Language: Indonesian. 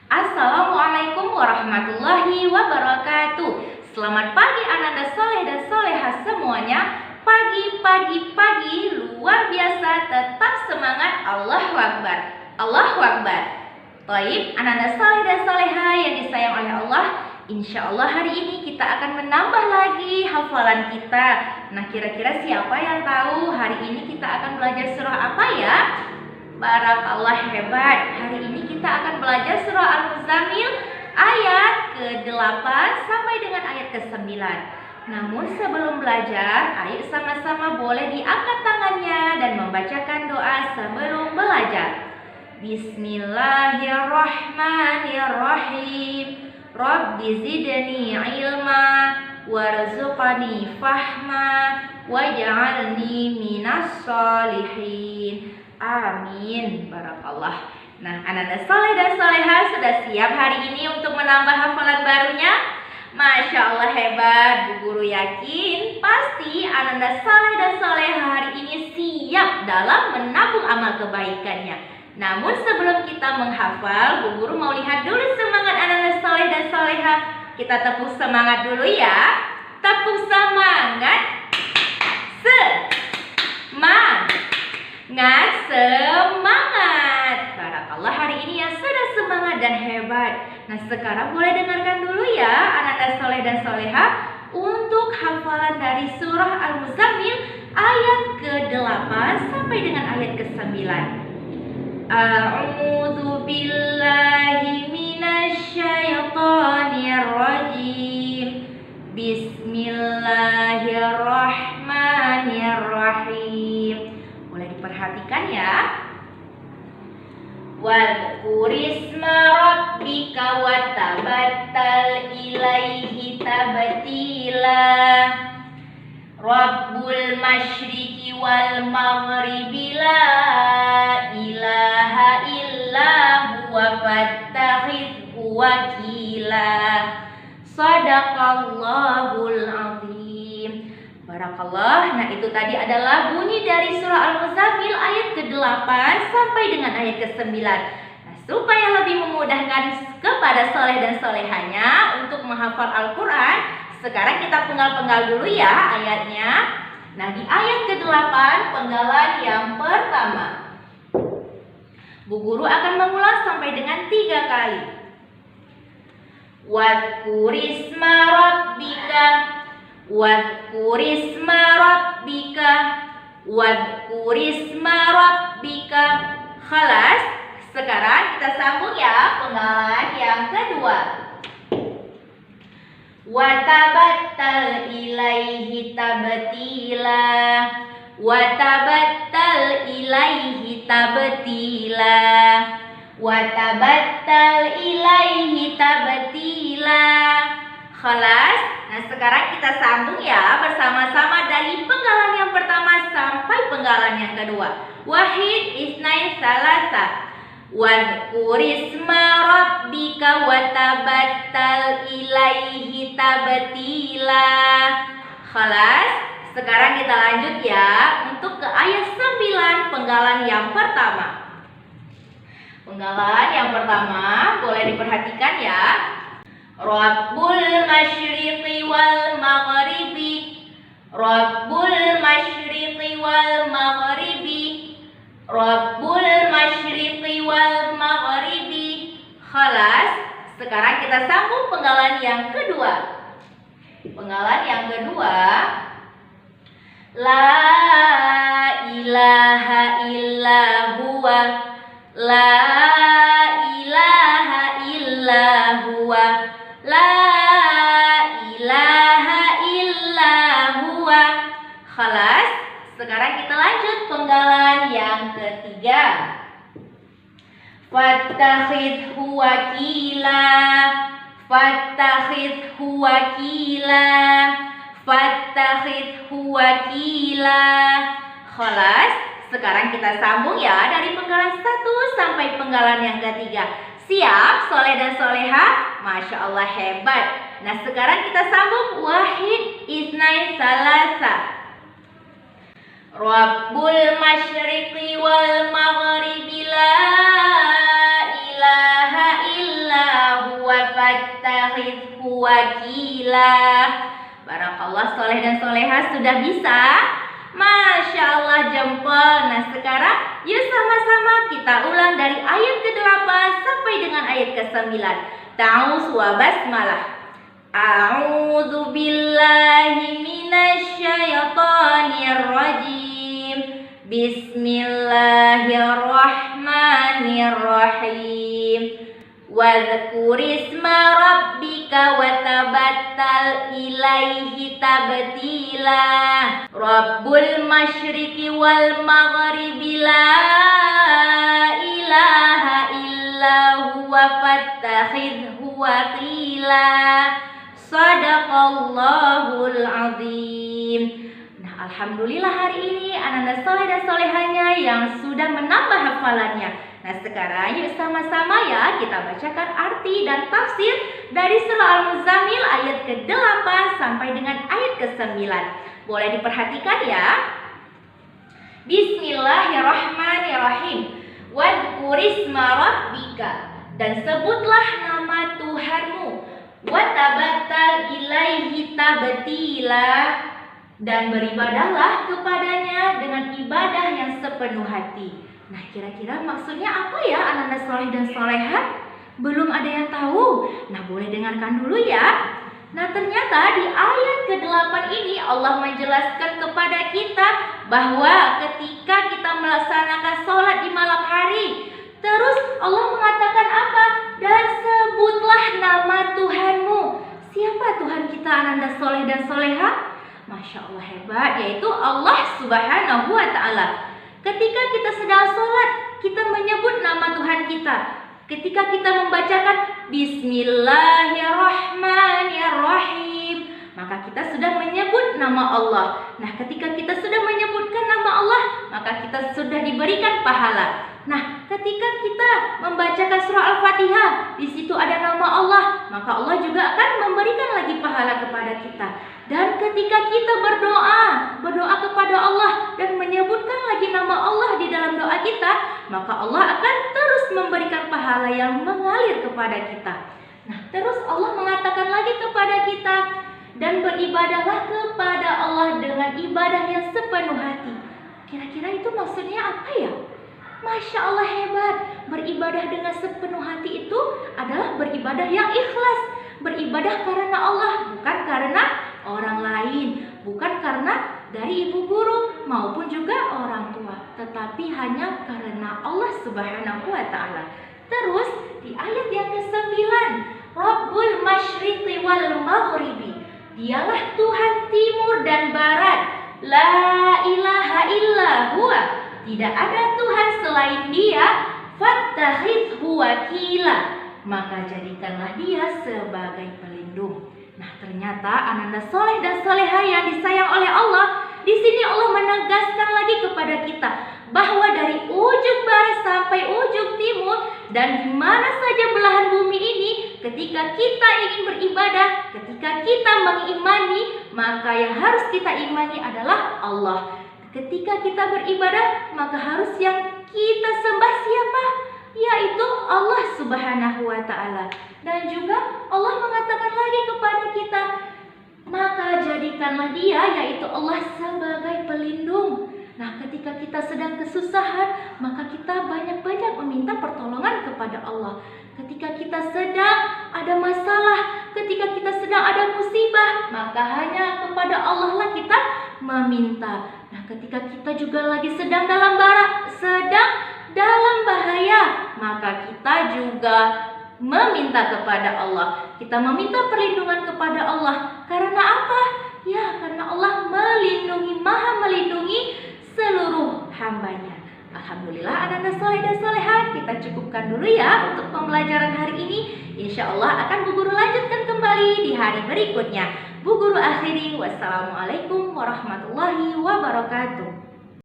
Assalamualaikum warahmatullahi wabarakatuh. Selamat pagi Ananda soleh dan soleha semuanya. Pagi luar biasa, tetap semangat. Allahu Akbar, Allahu Akbar. Baik, Ananda soleh dan soleha yang disayang oleh Allah, insya Allah hari ini kita akan menambah lagi hafalan kita. Nah, kira-kira siapa yang tahu hari ini kita akan belajar surah apa ya? Barakallah, hebat. Hari ini kita akan belajar surah Al-Muzammil ayat ke-8 sampai dengan ayat ke-9. Namun sebelum belajar, ayo sama-sama boleh diangkat tangannya dan membacakan doa sebelum belajar. Bismillahirrahmanirrahim. Rabbi zidni ilma warzuqni fahma waj'alni minas sholihin. Amin. Barakallah. Nah, Ananda soleh dan soleha sudah siap hari ini untuk menambah hafalan barunya? Masya Allah, hebat. Bu Guru yakin pasti Ananda soleh dan soleha hari ini siap dalam menabung amal kebaikannya. Namun sebelum kita menghafal, Bu Guru mau lihat dulu semangat Ananda soleh dan soleha. Kita tepuk semangat dulu ya. Tepuk semangat. Semangat. Barakallah, hari ini yang sudah semangat dan hebat. Nah, sekarang boleh dengarkan dulu ya Ananda soleh dan soleha untuk hafalan dari surah Al-Muzammil ayat ke-8 sampai dengan ayat ke-9. A'udzu billahi minasyaitonir rajim. Bismillahirrahmanirrahim. Boleh diperhatikan ya. Wadhkurisma rabbika watabattal ilaihi tabtila. Rabbul masyriqi wal maghribi la ilaha illa huwa fattakhidhu wakila. Shadaqallahul azim. Barakallah. Nah, itu tadi adalah bunyi dari surah Al-Muzammil ayat ke-8 sampai dengan ayat ke-9. Nah, supaya lebih memudahkan kepada soleh dan solehanya untuk menghafal Al-Quran, sekarang kita penggal-penggal dulu ya ayatnya. Nah, di ayat ke-8 penggalan yang pertama, Bu Guru akan mengulas sampai dengan 3 kali. Wadhkurisma rabbika, wadhkurisma rabbika, wadhkurisma rabbika. Khalas. Sekarang kita sambung ya penggalan yang kedua. Watabattal ilaihi tabtila, watabattal ilaihi tabtila, watabattal ilaihi tabtila. Khalas. Nah, sekarang kita sambung ya bersama-sama dari penggalan yang pertama sampai penggalan yang kedua. Wahid, isnain, salasa. Wadhkurisma rabbika watabattal ilaihi tabtila. Khalas. Sekarang kita lanjut ya untuk ke ayat 9 penggalan yang pertama. Penggalan yang pertama boleh diperhatikan ya. Rabbul masyriqi wal maghribi, Rabbul masyriqi wal maghribi, Rabbul masyriqi wal maghribi. Khalas. Sekarang kita sambung penggalan yang kedua. Penggalan yang kedua. La ilaha illa huwa, la ilaha illa huwa, la ilaha illa huwa. Khalas. Sekarang kita lanjut penggalan yang ketiga. Fattakhidhu wakila, fattakhidhu wakila, fattakhidhu wakila. Khalas. Sekarang kita sambung ya dari penggalan 1 sampai penggalan yang ketiga. Siap soleh dan soleha? Masya Allah, hebat. Nah, sekarang kita sambung wahid, isnain, salasa. Rabbul masyriqi wal maghribi la ilaha illa fattakhidhu wakila. Barakallah, soleh dan soleha sudah bisa? Masya Allah, jempol. Nah sekarang yuk sama-sama kita ulang dari ayat ke-8 sampai dengan ayat ke-9. Ta'awuz wa basmalah. A'udzu billahi minasyaitonir rajim. Bismillahirrahmanirrahim. Wadhkur isma rabbika watabattal ilaihi tabtila. Rabbul masyriqi wal maghribi la ilaha illa huwa fattakhidhu wakila. Sadaqallahul azim. Nah, alhamdulillah hari ini anak-anak soleh dan solehanya yang sudah menambah hafalannya. Nah sekarang yuk sama-sama ya kita bacakan arti dan tafsir dari surah Al-Muzammil ayat ke-8 sampai dengan ayat ke-9. Boleh diperhatikan ya. Bismillahirrahmanirrahim. Wadhkur isma rabbika, dan sebutlah nama Tuhanmu. Watabattal ilaihi tabtila, dan beribadahlah kepadanya dengan ibadah yang sepenuh hati. Nah kira-kira maksudnya apa ya anak-anak soleh dan soleha? Belum ada yang tahu? Nah boleh dengarkan dulu ya. Nah ternyata di ayat ke-8 ini Allah menjelaskan kepada kita bahwa ketika kita melaksanakan sholat di malam hari, terus Allah mengatakan apa? Dan sebutlah nama Tuhanmu. Siapa Tuhan kita anak-anak soleh dan soleha? Masya Allah hebat, yaitu Allah Subhanahu wa Ta'ala. Ketika kita sedang sholat, kita menyebut nama Tuhan kita. Ketika kita membacakan Bismillahirrahmanirrahim, maka kita sudah menyebut nama Allah. Nah, ketika kita sudah menyebutkan nama Allah, maka kita sudah diberikan pahala. Nah, ketika kita membacakan surah Al-Fatihah, di situ ada nama Allah, maka Allah juga akan memberikan lagi pahala kepada kita. Dan ketika kita berdoa kepada Allah dan menyebutkan lagi nama Allah di dalam doa kita, maka Allah akan terus memberikan pahala yang mengalir kepada kita. Nah, terus Allah mengatakan lagi kepada kita, dan beribadahlah kepada Allah dengan ibadah yang sepenuh hati. Kira-kira itu maksudnya apa ya? Masya Allah hebat. Beribadah dengan sepenuh hati itu adalah beribadah yang ikhlas. Beribadah karena Allah, bukan karena orang lain, bukan karena dari ibu guru maupun juga orang tua, tetapi hanya karena Allah Subhanahu wa Ta'ala. Terus di ayat yang ke-9, Rabbul masyriqi wal maghribi, dialah Tuhan timur dan barat. La ilaha illa huwa, tidak ada Tuhan selain Dia. Fattakhidhu wakila, maka jadikanlah Dia sebagai pelindung. Nah, ternyata anak-anak soleh dan soleha yang disayang oleh Allah, di sini Allah menegaskan lagi kepada kita bahwa dari ujung barat sampai ujung timur dan di mana saja belahan bumi ini, ketika kita ingin beribadah, ketika kita mengimani, maka yang harus kita imani adalah Allah. Ketika kita beribadah, maka harus yang kita sembah siapa? Yaitu Allah Subhanahu wa Ta'ala. Dan juga Allah mengatakan lagi kepada kita, maka jadikanlah Dia, yaitu Allah, sebagai pelindung. Nah, ketika kita sedang kesusahan, maka kita banyak-banyak meminta pertolongan kepada Allah. Ketika kita sedang ada masalah, ketika kita sedang ada musibah, maka hanya kepada Allah lah kita meminta. Nah, ketika kita juga lagi sedang dalam bahaya, maka kita juga meminta kepada Allah. Kita meminta perlindungan kepada Allah. Karena apa? Ya, karena Allah maha melindungi seluruh hambanya. Alhamdulillah anak-anak soleh dan soleha, kita cukupkan dulu ya untuk pembelajaran hari ini. Insya Allah akan Bu Guru lanjutkan kembali di hari berikutnya. Bu Guru akhiri, wassalamualaikum warahmatullahi wabarakatuh.